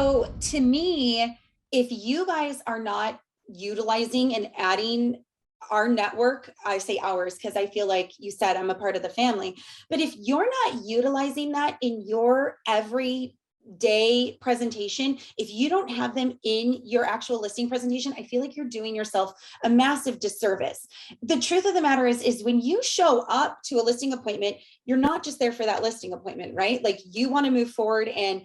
So to me, if you guys are not utilizing and adding our network, I say ours because I feel like you said I'm a part of the family, but if you're not utilizing that in your everyday presentation, if you don't have them in your actual listing presentation, I feel like you're doing yourself a massive disservice. The truth of the matter is when you show up to a listing appointment, you're not just there for that listing appointment, right? Like you want to move forward and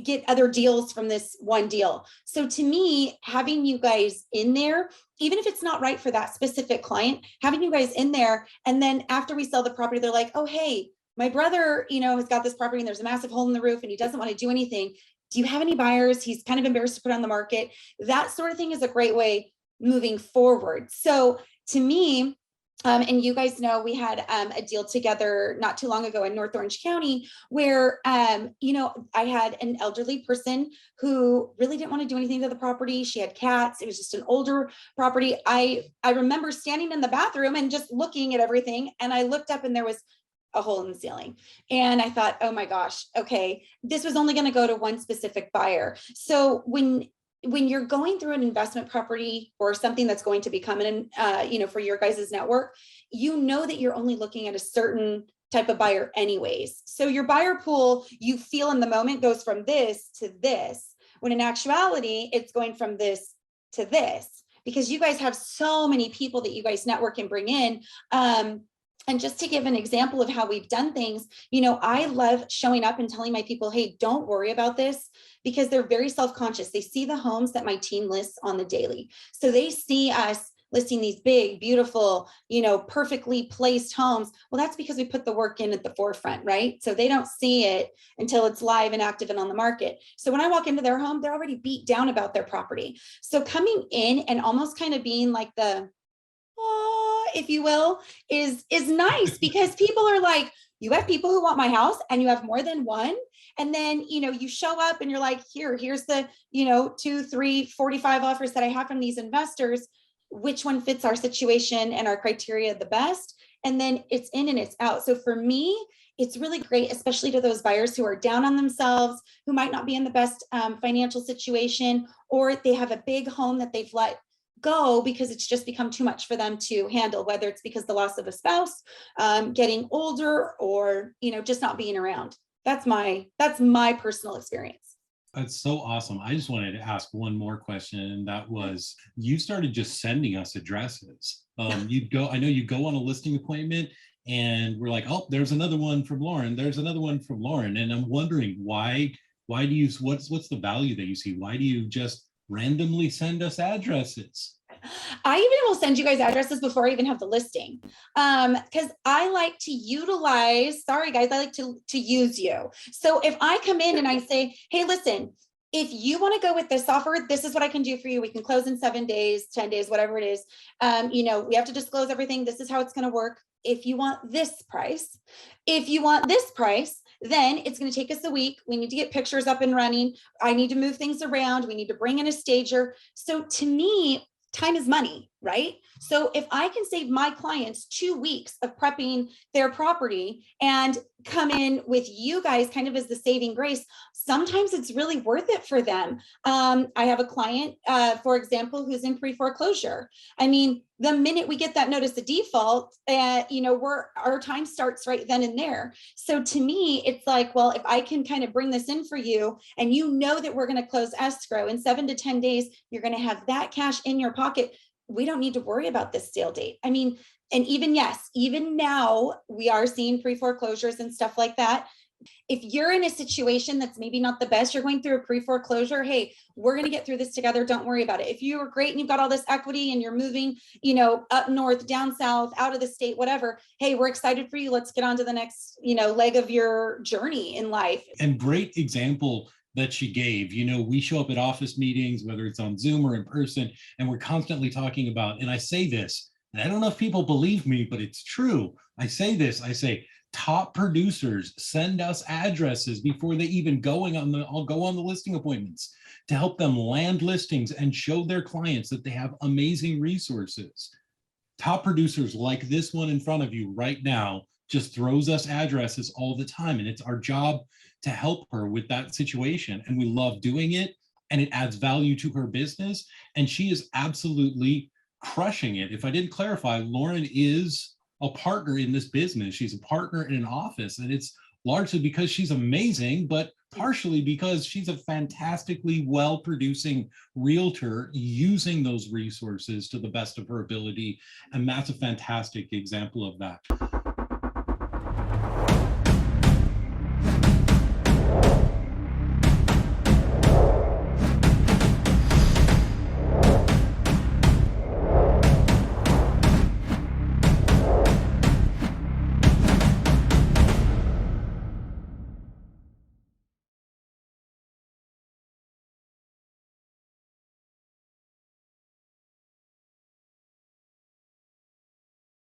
get other deals from this one deal. So to me, having you guys in there, even if it's not right for that specific client, having you guys in there, and then after we sell the property, they're like, oh, hey, my brother, has got this property and there's a massive hole in the roof and he doesn't want to do anything. Do you have any buyers? He's kind of embarrassed to put on the market. That sort of thing is a great way moving forward. So to me, and you guys know we had a deal together not too long ago in North Orange County where, I had an elderly person who really didn't want to do anything to the property. She had cats. It was just an older property. I remember standing in the bathroom and just looking at everything. And I looked up and there was a hole in the ceiling. And I thought, oh my gosh, okay, this was only going to go to one specific buyer. So when you're going through an investment property or something that's going to become for your guys' network, you know that you're only looking at a certain type of buyer anyways. So your buyer pool, you feel in the moment goes from this to this, when in actuality, it's going from this to this, because you guys have so many people that you guys network and bring in. And just to give an example of how we've done things, I love showing up and telling my people, hey, don't worry about this, because they're very self-conscious. They see the homes that my team lists on the daily. So they see us listing these big, beautiful, perfectly placed homes. Well, that's because we put the work in at the forefront, right? So they don't see it until it's live and active and on the market. So when I walk into their home, they're already beat down about their property. So coming in and almost kind of being like the, if you will, is nice, because people are like, you have people who want my house and you have more than one. And then, you show up and you're like, here's the, 2, 3, 45 offers that I have from these investors. Which one fits our situation and our criteria the best? And then it's in and it's out. So for me, it's really great, especially to those buyers who are down on themselves, who might not be in the best financial situation, or they have a big home that they've let go because it's just become too much for them to handle, whether it's because the loss of a spouse, getting older, or just not being around. That's my personal experience. That's so awesome. I just wanted to ask one more question, and that was, you started just sending us addresses. I know you go on a listing appointment and we're like, oh, there's another one from Lauren. There's another one from Lauren. And I'm wondering why do you, what's the value that you see? Why do you just randomly send us addresses? I even will send you guys addresses before I even have the listing, because I like to utilize, sorry guys, I like to use you. So if I come in and I say, hey, listen, if you want to go with this offer, this is what I can do for you. We can close in 7 days, 10 days, whatever it is. We have to disclose everything. This is how it's going to work. If you want this price, then it's going to take us a week. We need to get pictures up and running. I need to move things around. We need to bring in a stager. So to me, time is money, right? So if I can save my clients 2 weeks of prepping their property and come in with you guys kind of as the saving grace, sometimes it's really worth it for them. I have a client, for example, who's in pre-foreclosure. I mean, the minute we get that notice of default, our time starts right then and there. So to me, it's like, well, if I can kind of bring this in for you, and that we're going to close escrow in 7 to 10 days, you're going to have that cash in your pocket. We don't need to worry about this sale date. I mean, and even now we are seeing pre-foreclosures and stuff like that. If you're in a situation that's maybe not the best, you're going through a pre-foreclosure, hey, we're going to get through this together. Don't worry about it. If you are great and you've got all this equity and you're moving, up north, down south, out of the state, whatever, hey, we're excited for you. Let's get on to the next, leg of your journey in life. And great example that she gave. We show up at office meetings, whether it's on Zoom or in person, and we're constantly talking about, and I say this, and I don't know if people believe me, but it's true. I say, top producers send us addresses before they even go on the listing appointments to help them land listings and show their clients that they have amazing resources. Top producers like this one in front of you right now just throws us addresses all the time. And it's our job to help her with that situation. And we love doing it. And it adds value to her business. And she is absolutely crushing it. If I didn't clarify, Lauren is a partner in this business. She's a partner in an office. And it's largely because she's amazing, but partially because she's a fantastically well producing realtor using those resources to the best of her ability. And that's a fantastic example of that.